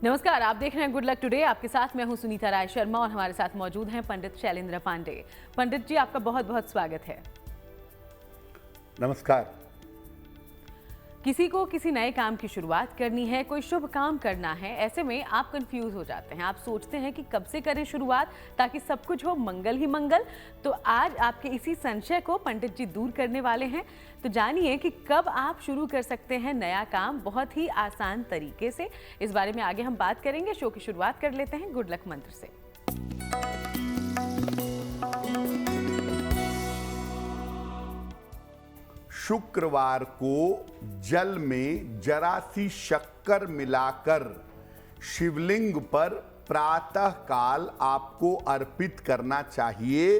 नमस्कार, आप देख रहे हैं गुड लक टुडे। आपके साथ मैं हूं सुनीता राय शर्मा और हमारे साथ मौजूद हैं पंडित शैलेंद्र पांडे। पंडित जी, आपका बहुत बहुत स्वागत है। नमस्कार। किसी को किसी नए काम की शुरुआत करनी है, कोई शुभ काम करना है, ऐसे में आप कंफ्यूज हो जाते हैं। आप सोचते हैं कि कब से करें शुरुआत ताकि सब कुछ हो मंगल ही मंगल। तो आज आपके इसी संशय को पंडित जी दूर करने वाले हैं। तो जानिए कि कब आप शुरू कर सकते हैं नया काम बहुत ही आसान तरीके से। इस बारे में आगे हम बात करेंगे। शो की शुरुआत कर लेते हैं गुड लक मंत्र से। शुक्रवार को जल में जरा सी शक्कर मिलाकर शिवलिंग पर प्रातः काल आपको अर्पित करना चाहिए।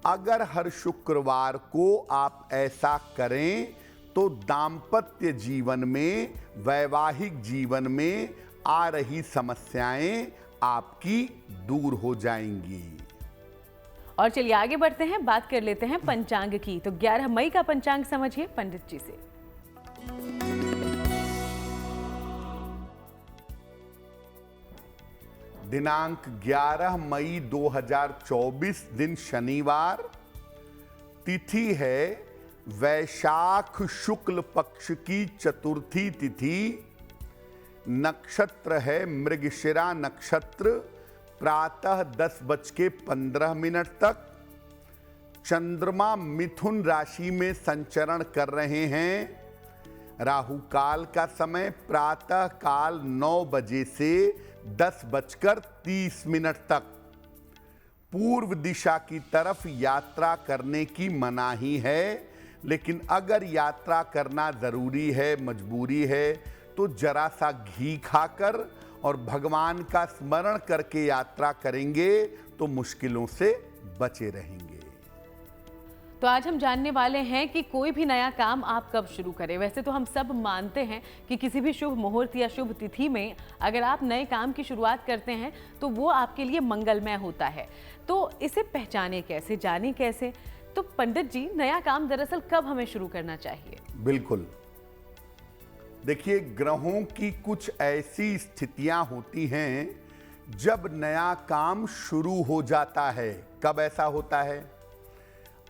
अगर हर शुक्रवार को आप ऐसा करें तो दांपत्य जीवन में, वैवाहिक जीवन में आ रही समस्याएं आपकी दूर हो जाएंगी। और चलिए आगे बढ़ते हैं, बात कर लेते हैं पंचांग की। तो 11 मई का पंचांग समझिए पंडित जी से। दिनांक 11 मई 2024 दिन शनिवार, तिथि है वैशाख शुक्ल पक्ष की चतुर्थी तिथि, नक्षत्र है मृगशिरा नक्षत्र, प्रातः 10:15 तक। चंद्रमा मिथुन राशि में संचरण कर रहे हैं। राहु काल का समय प्रातः काल 9 बजे से 10:30 तक। पूर्व दिशा की तरफ यात्रा करने की मनाही है, लेकिन अगर यात्रा करना जरूरी है, मजबूरी है, तो जरा सा घी खाकर और भगवान का स्मरण करके यात्रा करेंगे तो मुश्किलों से बचे रहेंगे। तो आज हम जानने वाले हैं कि कोई भी नया काम आप कब शुरू करें। वैसे तो हम सब मानते हैं कि किसी भी शुभ मुहूर्त या शुभ तिथि में अगर आप नए काम की शुरुआत करते हैं तो वो आपके लिए मंगलमय होता है। तो इसे पहचाने कैसे, जाने कैसे? तो पंडित जी, नया काम दरअसल कब हमें शुरू करना चाहिए? बिल्कुल, देखिए, ग्रहों की कुछ ऐसी स्थितियां होती हैं जब नया काम शुरू हो जाता है। कब ऐसा होता है?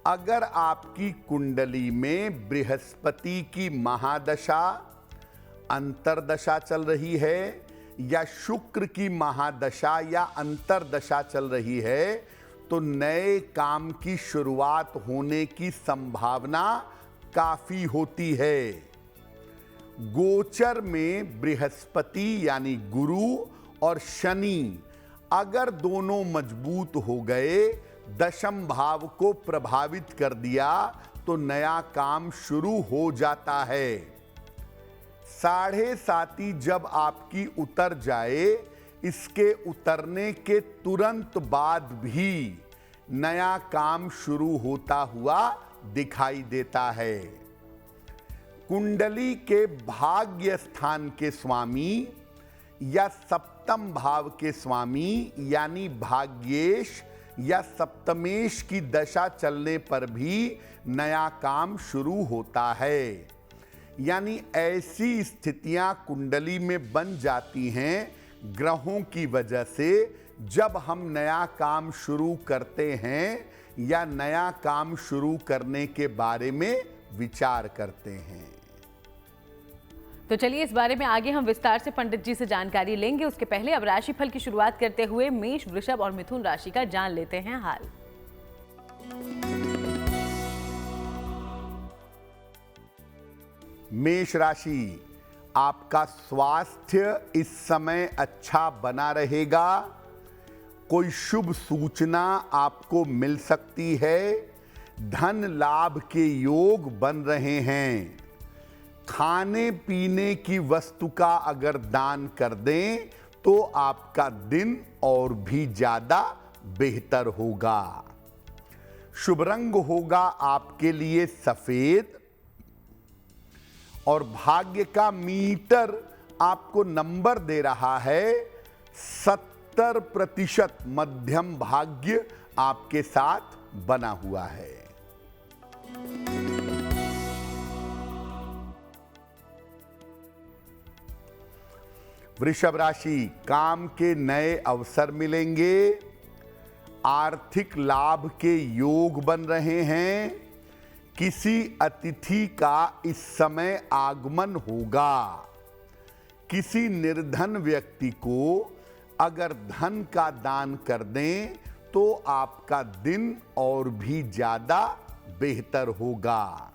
अगर आपकी कुंडली में बृहस्पति की महादशा, अंतरदशा चल रही है, या शुक्र की महादशा या अंतरदशा चल रही है, तो नए काम की शुरुआत होने की संभावना काफी होती है। गोचर में बृहस्पति यानी गुरु और शनि अगर दोनों मजबूत हो गए, दशम भाव को प्रभावित कर दिया, तो नया काम शुरू हो जाता है। 7.5 जब आपकी उतर जाए, इसके उतरने के तुरंत बाद भी नया काम शुरू होता हुआ दिखाई देता है। कुंडली के भाग्य स्थान के स्वामी या सप्तम भाव के स्वामी यानी भाग्येश या सप्तमेश की दशा चलने पर भी नया काम शुरू होता है। यानी ऐसी स्थितियां कुंडली में बन जाती हैं ग्रहों की वजह से, जब हम नया काम शुरू करते हैं या नया काम शुरू करने के बारे में विचार करते हैं। तो चलिए इस बारे में आगे हम विस्तार से पंडित जी से जानकारी लेंगे। उसके पहले अब राशिफल की शुरुआत करते हुए मेष, वृषभ और मिथुन राशि का जान लेते हैं हाल। मेष राशि, आपका स्वास्थ्य इस समय अच्छा बना रहेगा। कोई शुभ सूचना आपको मिल सकती है। धन लाभ के योग बन रहे हैं। खाने पीने की वस्तु का अगर दान कर दें तो आपका दिन और भी ज्यादा बेहतर होगा। शुभ रंग होगा आपके लिए सफेद, और भाग्य का मीटर आपको नंबर दे रहा है 70% मध्यम भाग्य आपके साथ बना हुआ है। वृषभ राशि, काम के नए अवसर मिलेंगे, आर्थिक लाभ के योग बन रहे हैं, किसी अतिथि का इस समय आगमन होगा। किसी निर्धन व्यक्ति को अगर धन का दान कर दें तो आपका दिन और भी ज्यादा बेहतर होगा।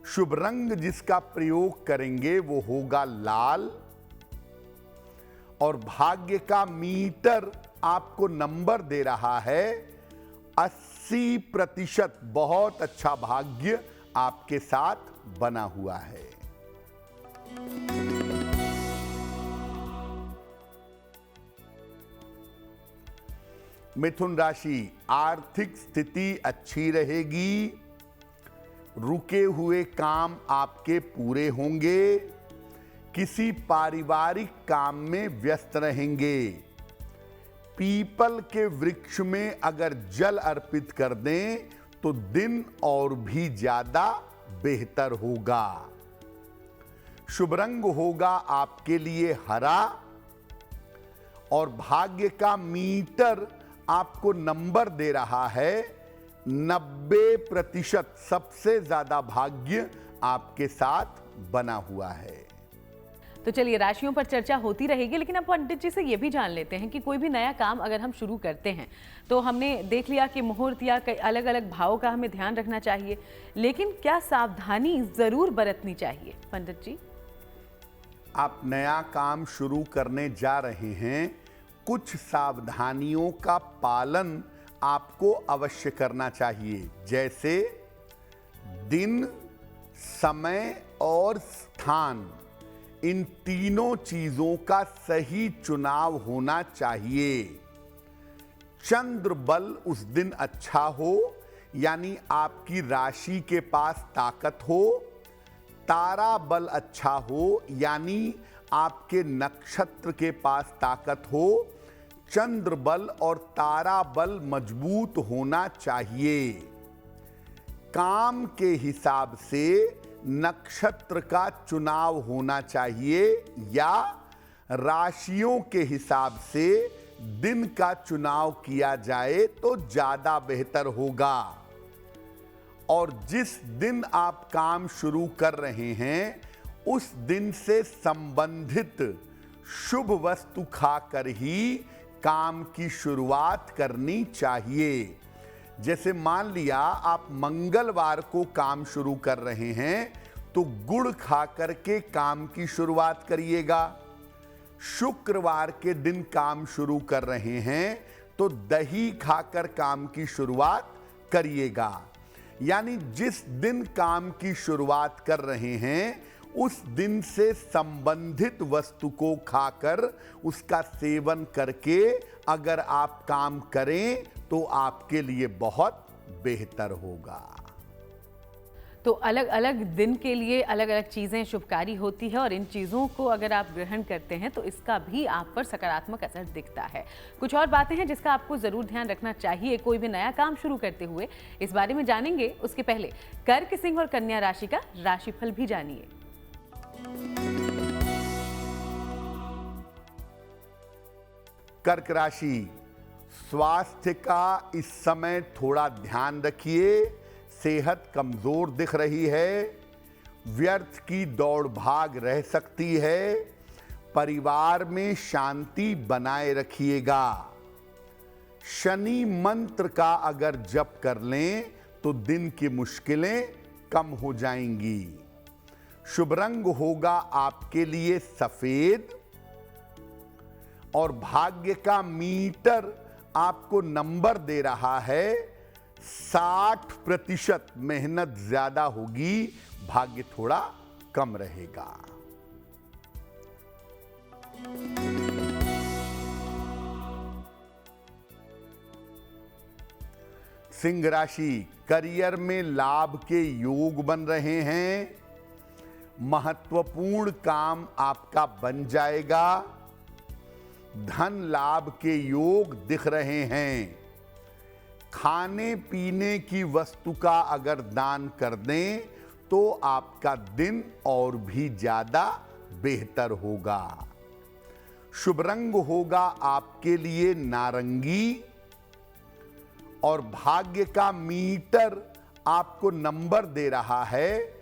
शुभ रंग जिसका प्रयोग करेंगे वो होगा लाल, और भाग्य का मीटर आपको नंबर दे रहा है 80%। बहुत अच्छा भाग्य आपके साथ बना हुआ है। मिथुन राशि, आर्थिक स्थिति अच्छी रहेगी, रुके हुए काम आपके पूरे होंगे, किसी पारिवारिक काम में व्यस्त रहेंगे। पीपल के वृक्ष में अगर जल अर्पित कर दें तो दिन और भी ज्यादा बेहतर होगा। शुभ रंग होगा आपके लिए हरा, और भाग्य का मीटर आपको नंबर दे रहा है 90%। सबसे ज्यादा भाग्य आपके साथ बना हुआ है। तो चलिए, राशियों पर चर्चा होती रहेगी, लेकिन अब पंडित जी से ये भी जान लेते हैं कि कोई भी नया काम अगर हम शुरू करते हैं तो हमने देख लिया कि मुहूर्त या कई अलग अलग भावों का हमें ध्यान रखना चाहिए, लेकिन क्या सावधानी जरूर बरतनी चाहिए पंडित जी? आप नया काम शुरू करने जा रहे हैं, कुछ सावधानियों का पालन आपको अवश्य करना चाहिए, जैसे दिन, समय और स्थान। इन तीनों चीजों का सही चुनाव होना चाहिए। चंद्र बल उस दिन अच्छा हो, यानी आपकी राशि के पास ताकत हो। तारा बल अच्छा हो, यानी आपके नक्षत्र के पास ताकत हो। चंद्र बल और तारा बल मजबूत होना चाहिए। काम के हिसाब से नक्षत्र का चुनाव होना चाहिए, या राशियों के हिसाब से दिन का चुनाव किया जाए तो ज्यादा बेहतर होगा। और जिस दिन आप काम शुरू कर रहे हैं उस दिन से संबंधित शुभ वस्तु खाकर ही काम की शुरुआत करनी चाहिए। जैसे मान लिया आप मंगलवार को काम शुरू कर रहे हैं तो गुड़ खाकर के काम की शुरुआत करिएगा। शुक्रवार के दिन काम शुरू कर रहे हैं तो दही खाकर काम की शुरुआत करिएगा। यानी जिस दिन काम की शुरुआत कर रहे हैं उस दिन से संबंधित वस्तु को खाकर उसका सेवन करके अगर आप काम करें तो आपके लिए बहुत बेहतर होगा। तो अलग अलग दिन के लिए अलग अलग चीज़ें शुभकारी होती है, और इन चीज़ों को अगर आप ग्रहण करते हैं तो इसका भी आप पर सकारात्मक असर दिखता है। कुछ और बातें हैं जिसका आपको ज़रूर ध्यान रखना चाहिए कोई भी नया काम शुरू करते हुए, इस बारे में जानेंगे। उसके पहले कर्क, सिंह और कन्या राशि का राशिफल भी जानिए। कर्क राशि, स्वास्थ्य का इस समय थोड़ा ध्यान रखिए। सेहत कमजोर दिख रही है, व्यर्थ की दौड़ भाग रह सकती है। परिवार में शांति बनाए रखिएगा। शनि मंत्र का अगर जप कर लें तो दिन की मुश्किलें कम हो जाएंगी। शुभ रंग होगा आपके लिए सफेद, और भाग्य का मीटर आपको नंबर दे रहा है 60%। मेहनत ज्यादा होगी, भाग्य थोड़ा कम रहेगा। सिंह राशि, करियर में लाभ के योग बन रहे हैं। महत्वपूर्ण काम आपका बन जाएगा। धन लाभ के योग दिख रहे हैं। खाने पीने की वस्तु का अगर दान कर दें तो आपका दिन और भी ज्यादा बेहतर होगा। शुभ रंग होगा आपके लिए नारंगी और भाग्य का मीटर आपको नंबर दे रहा है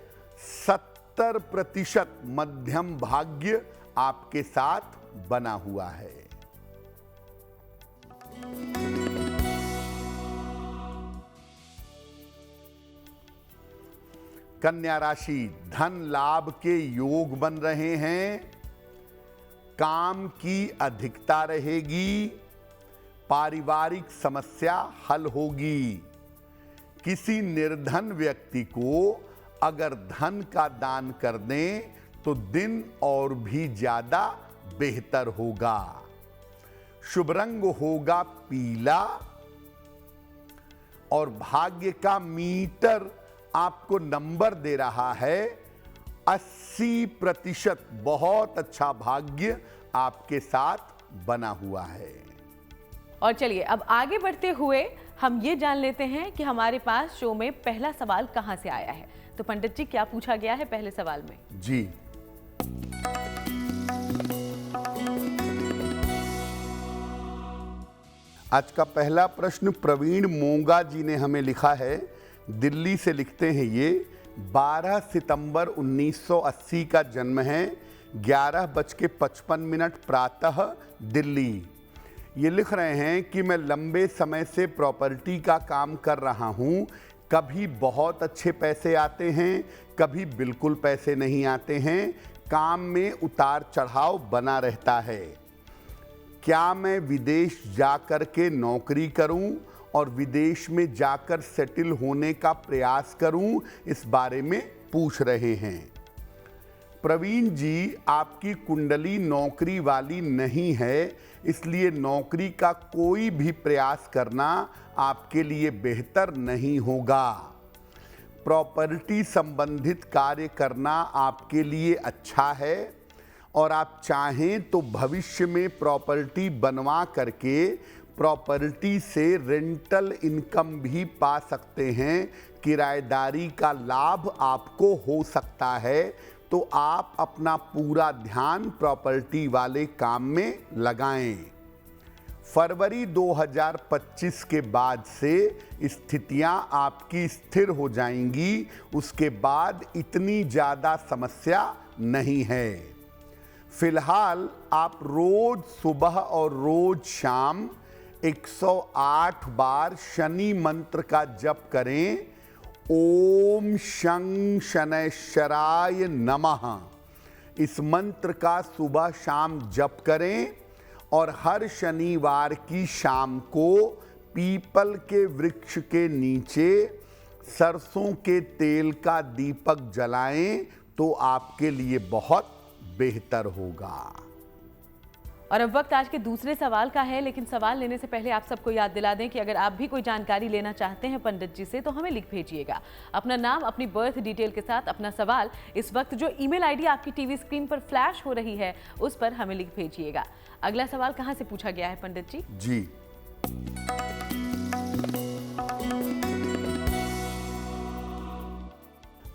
70% मध्यम भाग्य आपके साथ बना हुआ है। कन्या राशि, धन लाभ के योग बन रहे हैं, काम की अधिकता रहेगी, पारिवारिक समस्या हल होगी। किसी निर्धन व्यक्ति को अगर धन का दान कर दें तो दिन और भी ज्यादा बेहतर होगा। शुभ रंग होगा पीला और भाग्य का मीटर आपको नंबर दे रहा है 80%। बहुत अच्छा भाग्य आपके साथ बना हुआ है। और चलिए अब आगे बढ़ते हुए हम ये जान लेते हैं कि हमारे पास शो में पहला सवाल कहां से आया है। तो पंडित जी, क्या पूछा गया है पहले सवाल में? जी, आज का पहला प्रश्न प्रवीण मोंगा जी ने हमें लिखा है, दिल्ली से लिखते हैं ये। 12 सितंबर 1980 का जन्म है, 11:55 प्रातः, दिल्ली। ये लिख रहे हैं कि मैं लंबे समय से प्रॉपर्टी का काम कर रहा हूँ। कभी बहुत अच्छे पैसे आते हैं, कभी बिल्कुल पैसे नहीं आते हैं। काम में उतार चढ़ाव बना रहता है। क्या मैं विदेश जाकर के नौकरी करूं और विदेश में जाकर सेटल होने का प्रयास करूं, इस बारे में पूछ रहे हैं। प्रवीण जी, आपकी कुंडली नौकरी वाली नहीं है, इसलिए नौकरी का कोई भी प्रयास करना आपके लिए बेहतर नहीं होगा। प्रॉपर्टी संबंधित कार्य करना आपके लिए अच्छा है और आप चाहें तो भविष्य में प्रॉपर्टी बनवा करके प्रॉपर्टी से रेंटल इनकम भी पा सकते हैं। किराएदारी का लाभ आपको हो सकता है, तो आप अपना पूरा ध्यान प्रॉपर्टी वाले काम में लगाएं। फरवरी 2025 के बाद से स्थितियां आपकी स्थिर हो जाएंगी। उसके बाद इतनी ज़्यादा समस्या नहीं है। फिलहाल आप रोज सुबह और रोज शाम 108 बार शनि मंत्र का जप करें। ओम शं शनैश्चराय नमः, इस मंत्र का सुबह शाम जप करें और हर शनिवार की शाम को पीपल के वृक्ष के नीचे सरसों के तेल का दीपक जलाएं तो आपके लिए बहुत बेहतर होगा। और अब वक्त आज के दूसरे सवाल का है, लेकिन सवाल लेने से पहले आप सबको याद दिला दें कि अगर आप भी कोई जानकारी लेना चाहते हैं पंडित जी से, तो हमें लिख भेजिएगा अपना नाम, अपनी बर्थ डिटेल के साथ अपना सवाल। इस वक्त जो ईमेल आईडी आपकी टीवी स्क्रीन पर फ्लैश हो रही है उस पर हमें लिख भेजिएगा। अगला सवाल कहां से पूछा गया है पंडित जी? जी,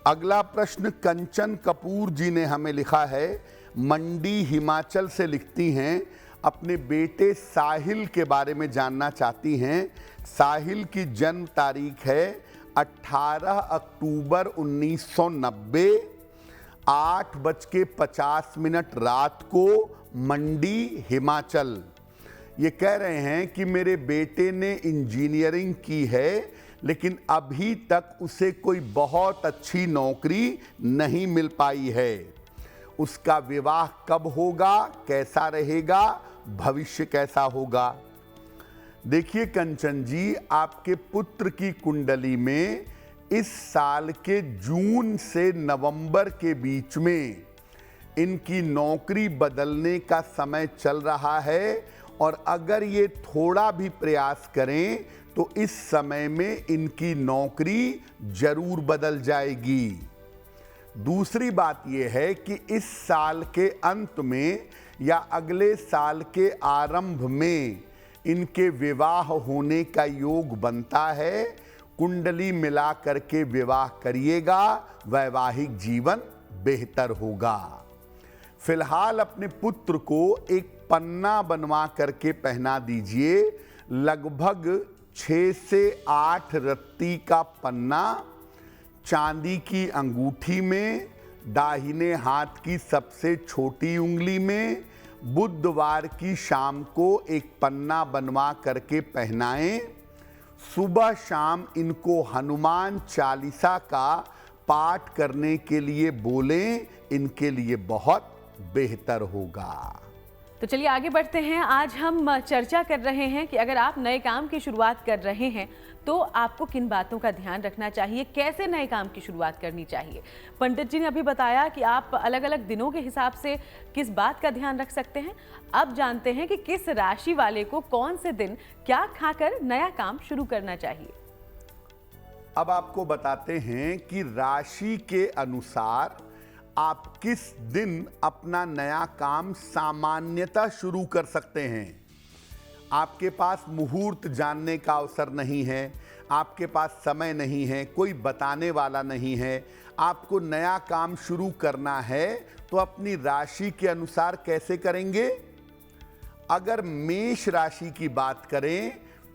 अगला प्रश्न कंचन कपूर जी ने हमें लिखा है, मंडी हिमाचल से लिखती हैं। अपने बेटे साहिल के बारे में जानना चाहती हैं। साहिल की जन्म तारीख है 18 अक्टूबर 1990, 8:50 रात को, मंडी हिमाचल। ये कह रहे हैं कि मेरे बेटे ने इंजीनियरिंग की है, लेकिन अभी तक उसे कोई बहुत अच्छी नौकरी नहीं मिल पाई है। उसका विवाह कब होगा, कैसा रहेगा, भविष्य कैसा होगा? देखिए कंचन जी, आपके पुत्र की कुंडली में इस साल के जून से नवंबर के बीच में इनकी नौकरी बदलने का समय चल रहा है और अगर ये थोड़ा भी प्रयास करें तो इस समय में इनकी नौकरी जरूर बदल जाएगी। दूसरी बात यह है कि इस साल के अंत में या अगले साल के आरंभ में इनके विवाह होने का योग बनता है। कुंडली मिला करके विवाह करिएगा, वैवाहिक जीवन बेहतर होगा। फिलहाल अपने पुत्र को एक पन्ना बनवा करके पहना दीजिए। लगभग 6 से 8 रत्ती का पन्ना चांदी की अंगूठी में, दाहिने हाथ की सबसे छोटी उंगली में, बुधवार की शाम को एक पन्ना बनवा करके पहनाएं। सुबह शाम इनको हनुमान चालीसा का पाठ करने के लिए बोलें, इनके लिए बहुत बेहतर होगा। तो चलिए आगे बढ़ते हैं। आज हम चर्चा कर रहे हैं कि अगर आप नए काम की शुरुआत कर रहे हैं तो आपको किन बातों का ध्यान रखना चाहिए, कैसे नए काम की शुरुआत करनी चाहिए। पंडित जी ने अभी बताया कि आप अलग अलग दिनों के हिसाब से किस बात का ध्यान रख सकते हैं। अब जानते हैं कि किस राशि वाले को कौन से दिन क्या खाकर नया काम शुरू करना चाहिए। अब आपको बताते हैं कि राशि के अनुसार आप किस दिन अपना नया काम सामान्यतः शुरू कर सकते हैं। आपके पास मुहूर्त जानने का अवसर नहीं है, आपके पास समय नहीं है, कोई बताने वाला नहीं है, आपको नया काम शुरू करना है तो अपनी राशि के अनुसार कैसे करेंगे। अगर मेष राशि की बात करें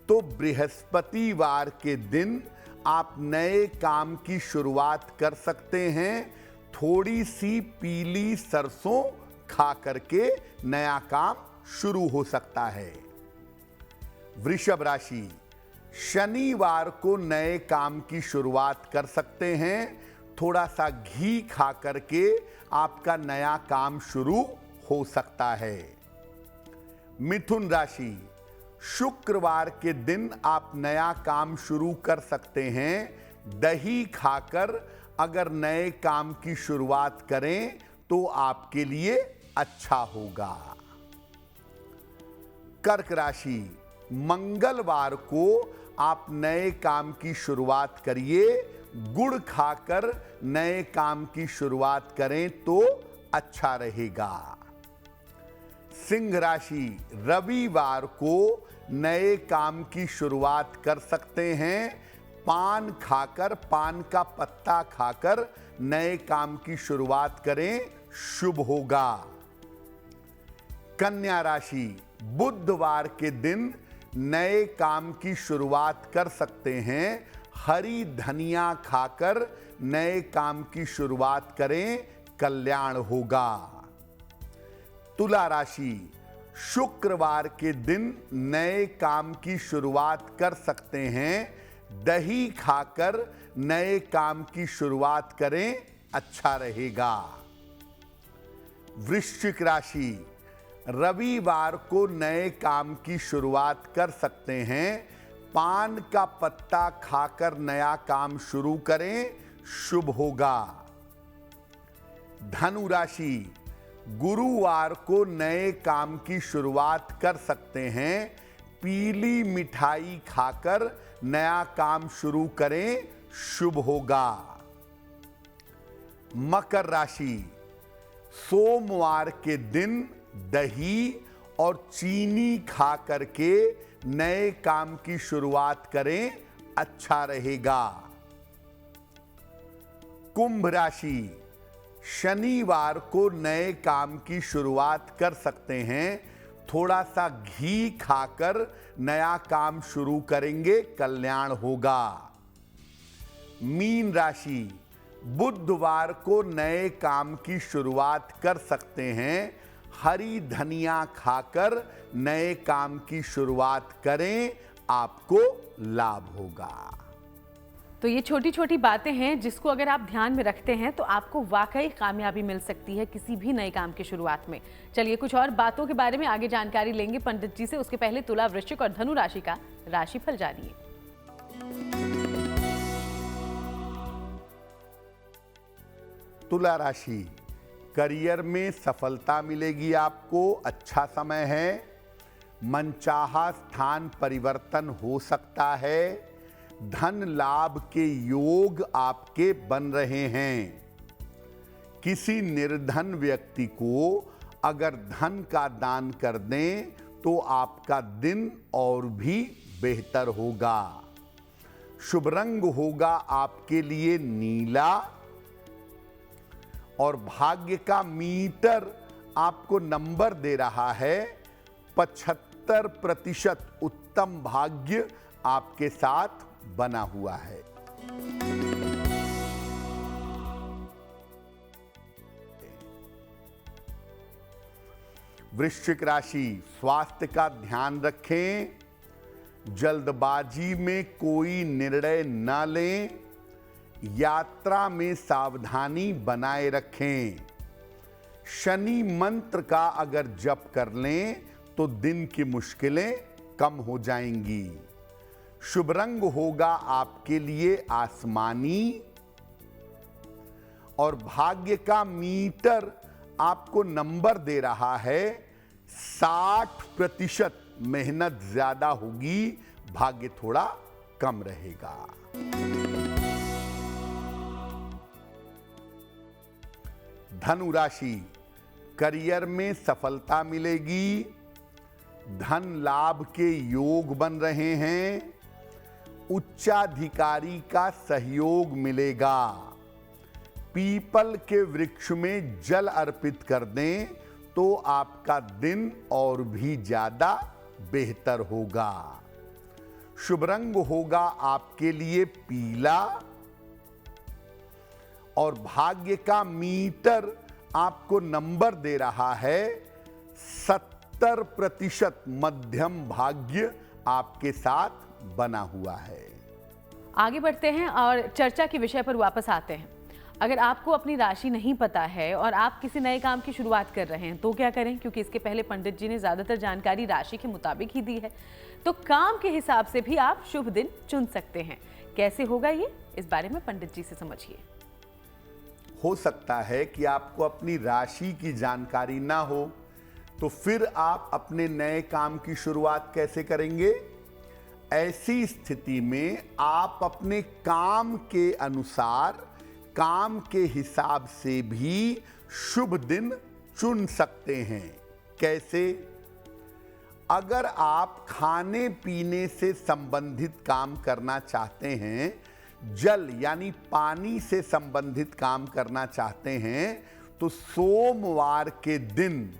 तो बृहस्पतिवार के दिन आप नए काम की शुरुआत कर सकते हैं। थोड़ी सी पीली सरसों खा करके नया काम शुरू हो सकता है। वृषभ राशि, शनिवार को नए काम की शुरुआत कर सकते हैं। थोड़ा सा घी खा करके आपका नया काम शुरू हो सकता है। मिथुन राशि, शुक्रवार के दिन आप नया काम शुरू कर सकते हैं। दही खाकर अगर नए काम की शुरुआत करें तो आपके लिए अच्छा होगा। कर्क राशि, मंगलवार को आप नए काम की शुरुआत करिए। गुड़ खाकर नए काम की शुरुआत करें तो अच्छा रहेगा। सिंह राशि, रविवार को नए काम की शुरुआत कर सकते हैं। पान खाकर, पान का पत्ता खाकर नए काम की शुरुआत करें, शुभ होगा। कन्या राशि, बुधवार के दिन नए काम की शुरुआत कर सकते हैं। हरी धनिया खाकर नए काम की शुरुआत करें, कल्याण होगा। तुला राशि, शुक्रवार के दिन नए काम की शुरुआत कर सकते हैं। दही खाकर नए काम की शुरुआत करें, अच्छा रहेगा। वृश्चिक राशि, रविवार को नए काम की शुरुआत कर सकते हैं। पान का पत्ता खाकर नया काम शुरू करें, शुभ होगा। धनु राशि, गुरुवार को नए काम की शुरुआत कर सकते हैं। पीली मिठाई खाकर नया काम शुरू करें, शुभ होगा। मकर राशि, सोमवार के दिन दही और चीनी खा करके नए काम की शुरुआत करें, अच्छा रहेगा। कुंभ राशि, शनिवार को नए काम की शुरुआत कर सकते हैं। थोड़ा सा घी खाकर नया काम शुरू करेंगे, कल्याण होगा। मीन राशि, बुधवार को नए काम की शुरुआत कर सकते हैं। हरी धनिया खाकर नए काम की शुरुआत करें, आपको लाभ होगा। तो ये छोटी छोटी बातें हैं जिसको अगर आप ध्यान में रखते हैं तो आपको वाकई कामयाबी मिल सकती है किसी भी नए काम की शुरुआत में। चलिए कुछ और बातों के बारे में आगे जानकारी लेंगे पंडित जी से। उसके पहले तुला, वृश्चिक और धनु राशि का राशिफल जानिए। तुला राशि, करियर में सफलता मिलेगी आपको, अच्छा समय है। मनचाहा स्थान परिवर्तन हो सकता है। धन लाभ के योग आपके बन रहे हैं। किसी निर्धन व्यक्ति को अगर धन का दान कर दें तो आपका दिन और भी बेहतर होगा। शुभ रंग होगा आपके लिए नीला और भाग्य का मीटर आपको नंबर दे रहा है 75% उत्तम भाग्य आपके साथ बना हुआ है। वृश्चिक राशि, स्वास्थ्य का ध्यान रखें, जल्दबाजी में कोई निर्णय न लें, यात्रा में सावधानी बनाए रखें। शनि मंत्र का अगर जप कर लें तो दिन की मुश्किलें कम हो जाएंगी। शुभ रंग होगा आपके लिए आसमानी और भाग्य का मीटर आपको नंबर दे रहा है 60%। मेहनत ज्यादा होगी, भाग्य थोड़ा कम रहेगा। धनु राशि, करियर में सफलता मिलेगी, धन लाभ के योग बन रहे हैं, उच्चाधिकारी का सहयोग मिलेगा। पीपल के वृक्ष में जल अर्पित कर दें तो आपका दिन और भी ज्यादा बेहतर होगा। शुभ रंग होगा आपके लिए पीला और भाग्य का मीटर आपको नंबर दे रहा है 70%। मध्यम भाग्य आपके साथ बना हुआ है। आगे बढ़ते हैं और चर्चा के विषय पर वापस आते हैं। अगर आपको अपनी राशि नहीं पता है और आप किसी नए काम की शुरुआत कर रहे हैं तो क्या करें, क्योंकि इसके पहले पंडित जी ने ज़्यादातर जानकारी राशि के मुताबिक ही दी है। तो काम के हिसाब से भी आप शुभ दिन चुन सकते हैं। कैसे होगा ये, इस बारे में पंडित जी से समझिए। हो सकता है कि आपको अपनी राशि की जानकारी ना हो, तो फिर आप अपने नए काम की शुरुआत कैसे करेंगे? ऐसी स्थिति में आप अपने काम के अनुसार, काम के हिसाब से भी शुभ दिन चुन सकते हैं। कैसे? अगर आप खाने पीने से संबंधित काम करना चाहते हैं, जल यानी पानी से संबंधित काम करना चाहते हैं, तो सोमवार के दिन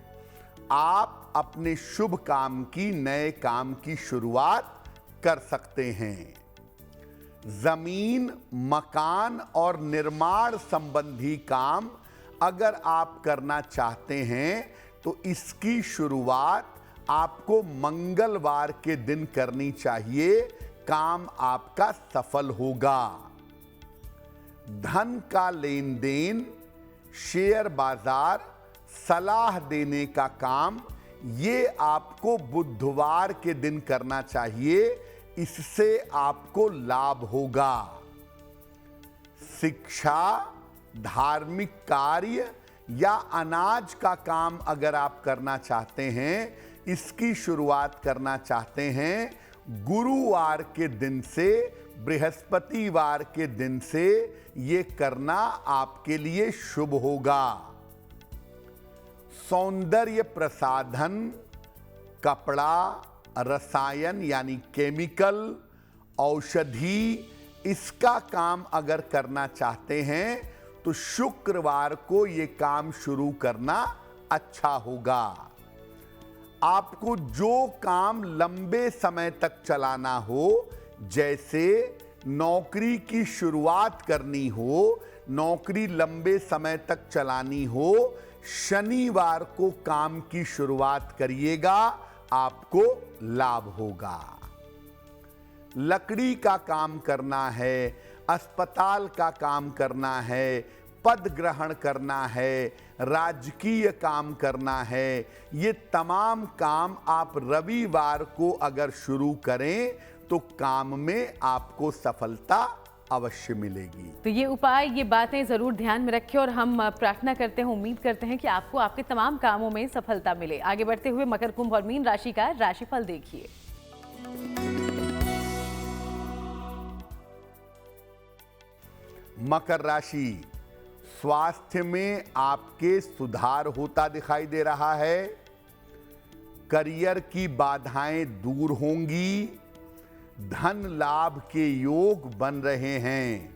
आप अपने शुभ काम की, नए काम की शुरुआत कर सकते हैं। जमीन, मकान और निर्माण संबंधी काम अगर आप करना चाहते हैं तो इसकी शुरुआत आपको मंगलवार के दिन करनी चाहिए। काम आपका सफल होगा। धन का लेन देन, शेयर बाजार, सलाह देने का काम, ये आपको बुधवार के दिन करना चाहिए। इससे आपको लाभ होगा। शिक्षा, धार्मिक कार्य या अनाज का काम अगर आप करना चाहते हैं, इसकी शुरुआत करना चाहते हैं, गुरुवार के दिन से, बृहस्पतिवार के दिन से ये करना आपके लिए शुभ होगा। सौंदर्य प्रसाधन, कपड़ा, रसायन यानी केमिकल, औषधि, इसका काम अगर करना चाहते हैं तो शुक्रवार को ये काम शुरू करना अच्छा होगा। आपको जो काम लंबे समय तक चलाना हो, जैसे नौकरी की शुरुआत करनी हो, नौकरी लंबे समय तक चलानी हो, शनिवार को काम की शुरुआत करिएगा, आपको लाभ होगा। लकड़ी का काम करना है, अस्पताल का काम करना है, पद ग्रहण करना है, राजकीय काम करना है, ये तमाम काम आप रविवार को अगर शुरू करें तो काम में आपको सफलता अवश्य मिलेगी। तो ये उपाय, ये बातें जरूर ध्यान में रखें और हम प्रार्थना करते हैं, उम्मीद करते हैं कि आपको आपके तमाम कामों में सफलता मिले। आगे बढ़ते हुए मकर, कुंभ और मीन राशि का राशिफल देखिए। मकर राशि, स्वास्थ्य में आपके सुधार होता दिखाई दे रहा है। करियर की बाधाएं दूर होंगी। धन लाभ के योग बन रहे हैं।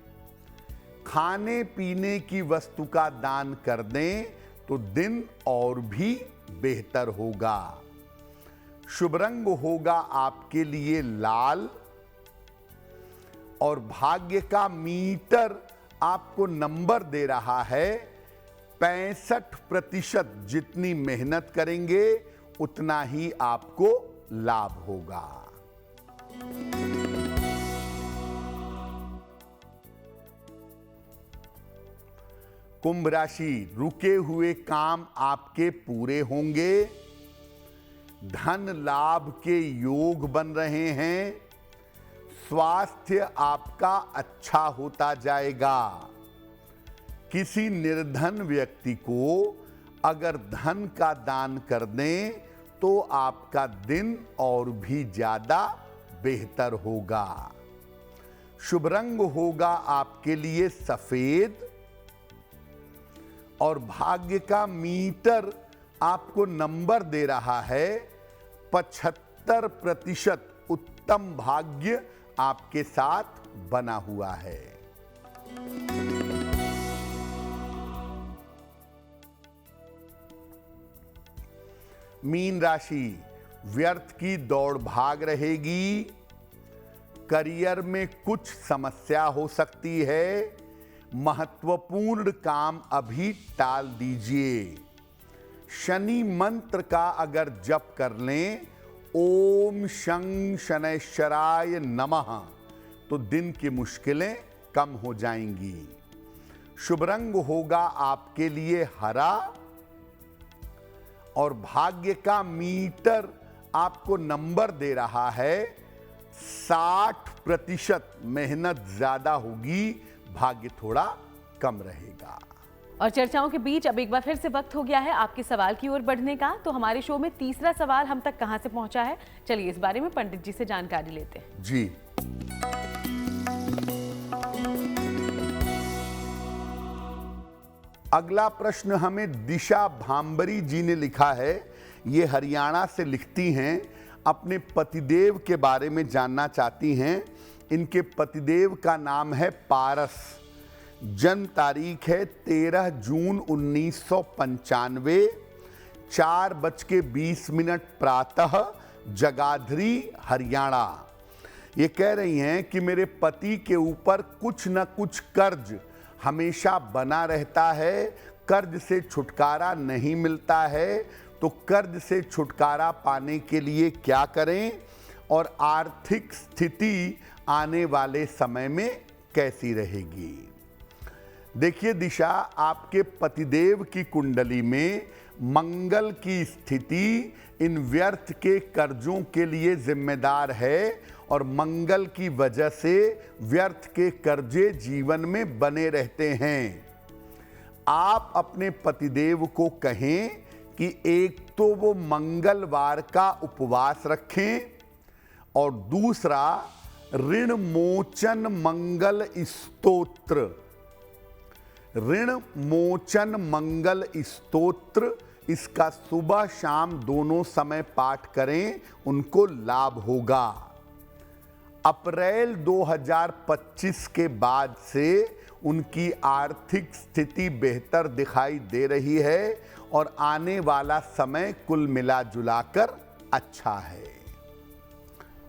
खाने पीने की वस्तु का दान कर दें तो दिन और भी बेहतर होगा। शुभ रंग होगा आपके लिए लाल और भाग्य का मीटर आपको नंबर दे रहा है 65%। जितनी मेहनत करेंगे उतना ही आपको लाभ होगा। कुंभ राशि, रुके हुए काम आपके पूरे होंगे। धन लाभ के योग बन रहे हैं। स्वास्थ्य आपका अच्छा होता जाएगा। किसी निर्धन व्यक्ति को अगर धन का दान कर दें तो आपका दिन और भी ज्यादा बेहतर होगा। शुभ रंग होगा आपके लिए सफेद और भाग्य का मीटर आपको नंबर दे रहा है 75%। उत्तम भाग्य आपके साथ बना हुआ है। मीन राशि, व्यर्थ की दौड़ भाग रहेगी। करियर में कुछ समस्या हो सकती है। महत्वपूर्ण काम अभी टाल दीजिए। शनि मंत्र का अगर जप कर लें, ओम शं शनैश्चराय नमः, तो दिन की मुश्किलें कम हो जाएंगी। शुभ रंग होगा आपके लिए हरा और भाग्य का मीटर आपको नंबर दे रहा है 60%। मेहनत ज्यादा होगी, भाग्य थोड़ा कम रहेगा। और चर्चाओं के बीच अब एक बार फिर से वक्त हो गया है आपके सवाल की ओर बढ़ने का। तो हमारे शो में तीसरा सवाल हम तक कहां से पहुंचा है, चलिए इस बारे में पंडित जी से जानकारी लेते हैं। जी, अगला प्रश्न हमें दिशा भांबरी जी ने लिखा है। ये हरियाणा से लिखती हैं, अपने पतिदेव के बारे में जानना चाहती हैं। इनके पतिदेव का नाम है पारस। जन्म तारीख है 13 जून 1995, 4:20 प्रातः, जगाधरी, हरियाणा। ये कह रही हैं कि मेरे पति के ऊपर कुछ न कुछ कर्ज हमेशा बना रहता है। कर्ज से छुटकारा नहीं मिलता है, तो कर्ज से छुटकारा पाने के लिए क्या करें और आर्थिक स्थिति आने वाले समय में कैसी रहेगी। देखिए दिशा, आपके पतिदेव की कुंडली में मंगल की स्थिति इन व्यर्थ के कर्जों के लिए जिम्मेदार है और मंगल की वजह से व्यर्थ के कर्जे जीवन में बने रहते हैं। आप अपने पतिदेव को कहें कि एक तो वो मंगलवार का उपवास रखें और दूसरा ऋण मोचन मंगल स्तोत्र, ऋण मोचन मंगल स्तोत्र, इसका सुबह शाम दोनों समय पाठ करें, उनको लाभ होगा। अप्रैल 2025 के बाद से उनकी आर्थिक स्थिति बेहतर दिखाई दे रही है और आने वाला समय कुल मिला जुलाकर अच्छा है।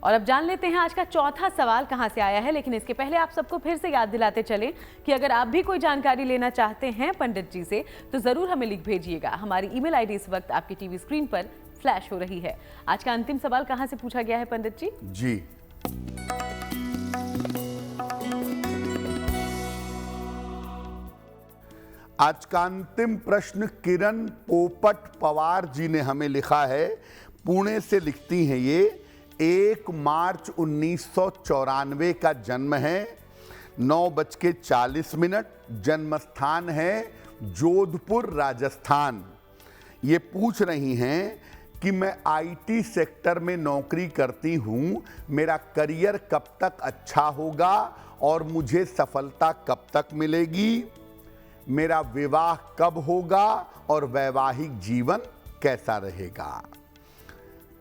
और अब जान लेते हैं आज का चौथा सवाल कहां से आया है। लेकिन इसके पहले आप सबको फिर से याद दिलाते चलें कि अगर आप भी कोई जानकारी लेना चाहते हैं पंडित जी से, तो जरूर हमें लिख भेजिएगा। हमारी ईमेल आईडी इस वक्त आपकी टीवी स्क्रीन पर फ्लैश हो रही है। आज का अंतिम सवाल कहां से पूछा गया है पंडित जी? जी, आज का अंतिम प्रश्न किरण पोपट पवार जी ने हमें लिखा है। पुणे से लिखती हैं ये। 1 मार्च 1994 का जन्म है। 9:40। जन्म स्थान है जोधपुर, राजस्थान। ये पूछ रही हैं कि मैं आईटी सेक्टर में नौकरी करती हूँ, मेरा करियर कब तक अच्छा होगा और मुझे सफलता कब तक मिलेगी, मेरा विवाह कब होगा और वैवाहिक जीवन कैसा रहेगा।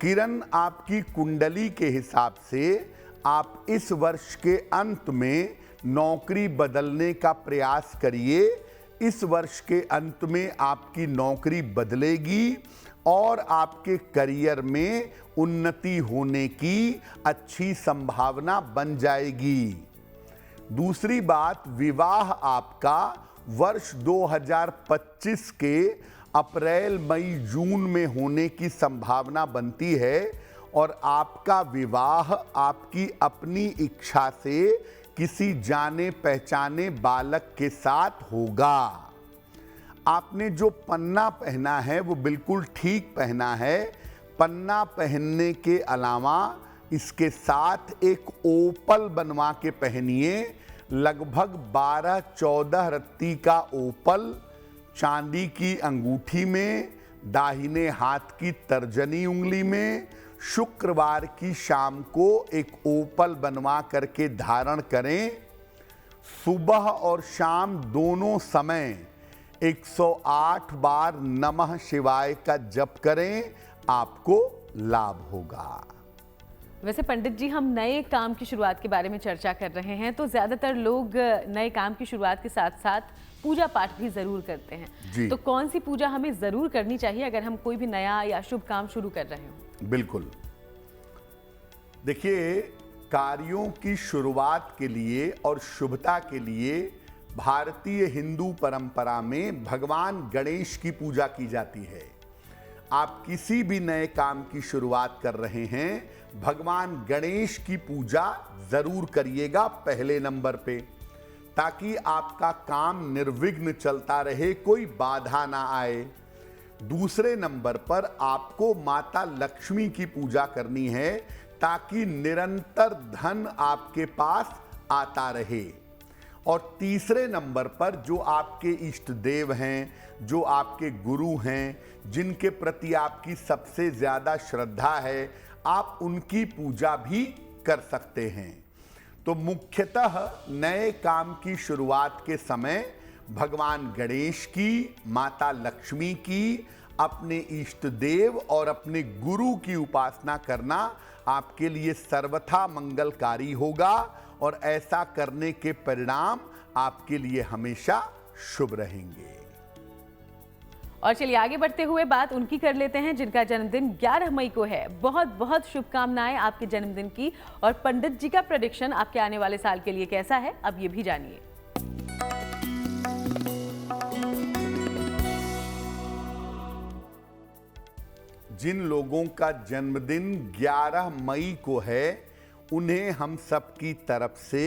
किरण, आपकी कुंडली के हिसाब से आप इस वर्ष के अंत में नौकरी बदलने का प्रयास करिए। इस वर्ष के अंत में आपकी नौकरी बदलेगी। और आपके करियर में उन्नति होने की अच्छी संभावना बन जाएगी। दूसरी बात, विवाह आपका वर्ष 2025 के अप्रैल, मई, जून में होने की संभावना बनती है और आपका विवाह आपकी अपनी इच्छा से किसी जाने पहचाने बालक के साथ होगा। आपने जो पन्ना पहना है वो बिल्कुल ठीक पहना है। पन्ना पहनने के अलावा इसके साथ एक ओपल बनवा के पहनिए। लगभग 12-14 रत्ती का ओपल चांदी की अंगूठी में, दाहिने हाथ की तर्जनी उंगली में, शुक्रवार की शाम को एक ओपल बनवा करके धारण करें। सुबह और शाम दोनों समय 108 बार नमः शिवाय का जप करें, आपको लाभ होगा। वैसे पंडित जी, हम नए काम की शुरुआत के बारे में चर्चा कर रहे हैं, तो ज्यादातर लोग नए काम की शुरुआत के साथ साथ पूजा पाठ भी जरूर करते हैं। तो कौन सी पूजा हमें जरूर करनी चाहिए अगर हम कोई भी नया या शुभ काम शुरू कर रहे हो? बिल्कुल, देखिए, कार्यों की शुरुआत के लिए और शुभता के लिए भारतीय हिंदू परंपरा में भगवान गणेश की पूजा की जाती है। आप किसी भी नए काम की शुरुआत कर रहे हैं, भगवान गणेश की पूजा जरूर करिएगा पहले नंबर पे, ताकि आपका काम निर्विघ्न चलता रहे, कोई बाधा ना आए। दूसरे नंबर पर आपको माता लक्ष्मी की पूजा करनी है, ताकि निरंतर धन आपके पास आता रहे। और तीसरे नंबर पर जो आपके इष्ट देव हैं, जो आपके गुरु हैं, जिनके प्रति आपकी सबसे ज्यादा श्रद्धा है, आप उनकी पूजा भी कर सकते हैं। तो मुख्यतः नए काम की शुरुआत के समय भगवान गणेश की, माता लक्ष्मी की, अपने इष्ट देव और अपने गुरु की उपासना करना आपके लिए सर्वथा मंगलकारी होगा और ऐसा करने के परिणाम आपके लिए हमेशा शुभ रहेंगे। और चलिए आगे बढ़ते हुए बात उनकी कर लेते हैं जिनका जन्मदिन 11 मई को है। बहुत बहुत शुभकामनाएं आपके जन्मदिन की। और पंडित जी का प्रेडिक्शन आपके आने वाले साल के लिए कैसा है, अब ये भी जानिए। जिन लोगों का जन्मदिन 11 मई को है, उन्हें हम सबकी तरफ से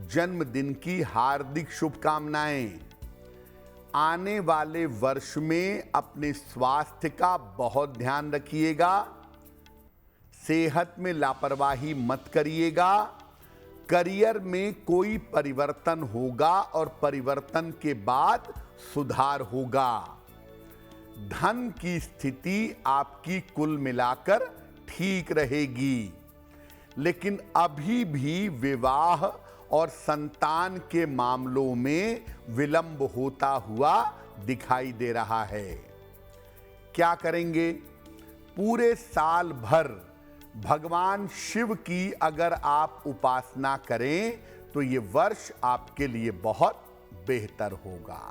जन्मदिन की हार्दिक शुभकामनाएं। आने वाले वर्ष में अपने स्वास्थ्य का बहुत ध्यान रखिएगा, सेहत में लापरवाही मत करिएगा। करियर में कोई परिवर्तन होगा और परिवर्तन के बाद सुधार होगा। धन की स्थिति आपकी कुल मिलाकर ठीक रहेगी, लेकिन अभी भी विवाह और संतान के मामलों में विलंब होता हुआ दिखाई दे रहा है। क्या करेंगे? पूरे साल भर भगवान शिव की अगर आप उपासना करें तो ये वर्ष आपके लिए बहुत बेहतर होगा।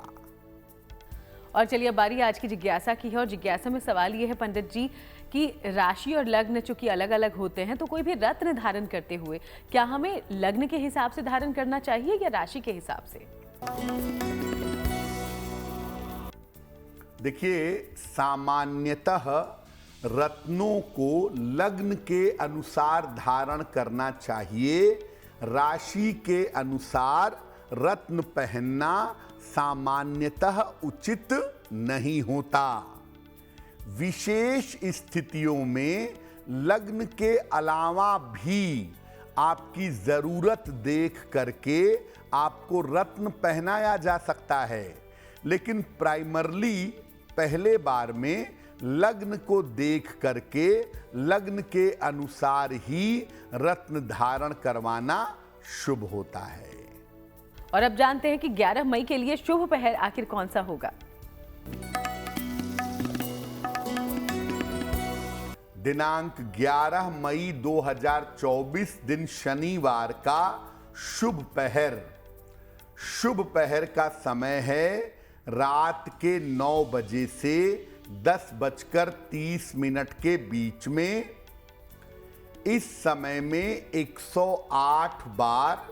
और चलिए अब बारी आज की जिज्ञासा की है। और जिज्ञासा में सवाल ये है पंडित जी कि राशि और लग्न चूंकि अलग अलग होते हैं, तो कोई भी रत्न धारण करते हुए क्या हमें लग्न के हिसाब से धारण करना चाहिए या राशि के हिसाब से? देखिए, सामान्यतः रत्नों को लग्न के अनुसार धारण करना चाहिए। राशि के अनुसार रत्न पहनना सामान्यतः उचित नहीं होता। विशेष स्थितियों में लग्न के अलावा भी आपकी जरूरत देख करके आपको रत्न पहनाया जा सकता है, लेकिन प्राइमरली पहले बार में लग्न को देख करके लग्न के अनुसार ही रत्न धारण करवाना शुभ होता है। और अब जानते हैं कि 11 मई के लिए शुभ पहर आखिर कौन सा होगा। दिनांक 11 मई 2024 दिन शनिवार का शुभ पहर। शुभ पहर का समय है रात के 9 बजे से 10:30 के बीच में। इस समय में 108 बार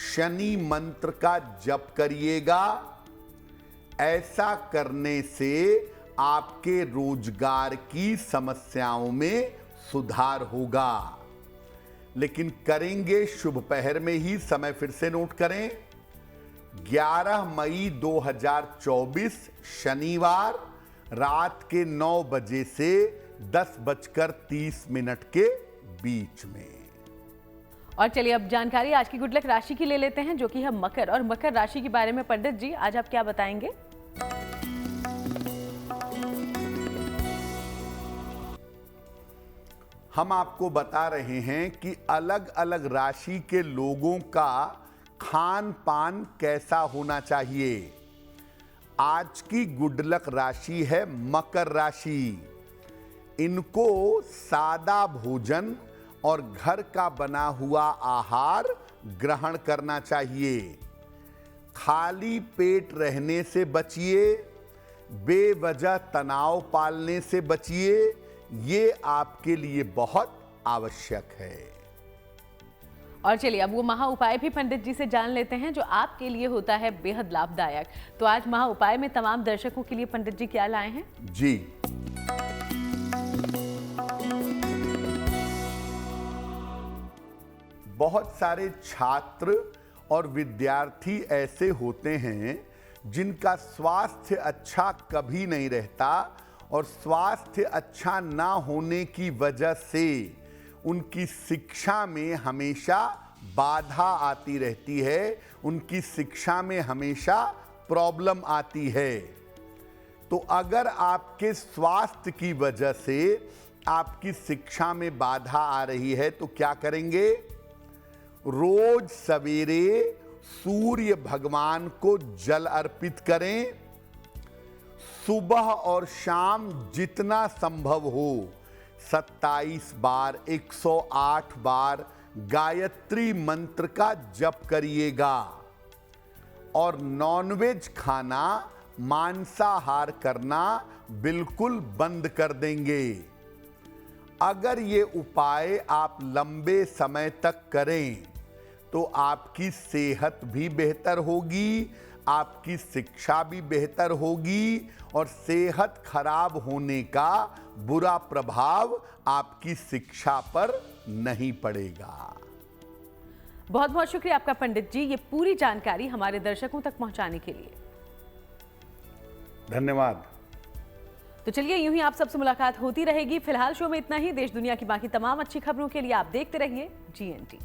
शनि मंत्र का जप करिएगा। ऐसा करने से आपके रोजगार की समस्याओं में सुधार होगा। लेकिन करेंगे शुभ पहर में ही। समय फिर से नोट करें, 11 मई 2024 शनिवार रात के 9 बजे से 10:30 के बीच में। और चलिए अब जानकारी आज की गुड लक राशि की ले लेते हैं, जो कि है मकर। और मकर राशि के बारे में पंडित जी आज आप क्या बताएंगे? हम आपको बता रहे हैं कि अलग अलग राशि के लोगों का खान पान कैसा होना चाहिए। आज की गुड लक राशि है मकर राशि। इनको सादा भोजन और घर का बना हुआ आहार ग्रहण करना चाहिए। खाली पेट रहने से बचिए, बेवजह तनाव पालने से बचिए। ये आपके लिए बहुत आवश्यक है। और चलिए अब वो महा उपाय भी पंडित जी से जान लेते हैं, जो आपके लिए होता है बेहद लाभदायक। तो आज महा उपाय में तमाम दर्शकों के लिए पंडित जी क्या लाए हैं? जी, बहुत सारे छात्र और विद्यार्थी ऐसे होते हैं जिनका स्वास्थ्य अच्छा कभी नहीं रहता, और स्वास्थ्य अच्छा ना होने की वजह से उनकी शिक्षा में हमेशा बाधा आती रहती है, उनकी शिक्षा में हमेशा प्रॉब्लम आती है। तो अगर आपके स्वास्थ्य की वजह से आपकी शिक्षा में बाधा आ रही है तो क्या करेंगे? रोज सवेरे सूर्य भगवान को जल अर्पित करें। सुबह और शाम जितना संभव हो 27 बार 108 बार गायत्री मंत्र का जप करिएगा। और नॉनवेज खाना, मांसाहार करना बिल्कुल बंद कर देंगे। अगर ये उपाय आप लंबे समय तक करें तो आपकी सेहत भी बेहतर होगी, आपकी शिक्षा भी बेहतर होगी, और सेहत खराब होने का बुरा प्रभाव आपकी शिक्षा पर नहीं पड़ेगा। बहुत बहुत शुक्रिया आपका पंडित जी, ये पूरी जानकारी हमारे दर्शकों तक पहुंचाने के लिए। धन्यवाद। तो चलिए यूं ही आप सबसे मुलाकात होती रहेगी। फिलहाल शो में इतना ही। देश दुनिया की बाकी तमाम अच्छी खबरों के लिए आप देखते रहिए GNT।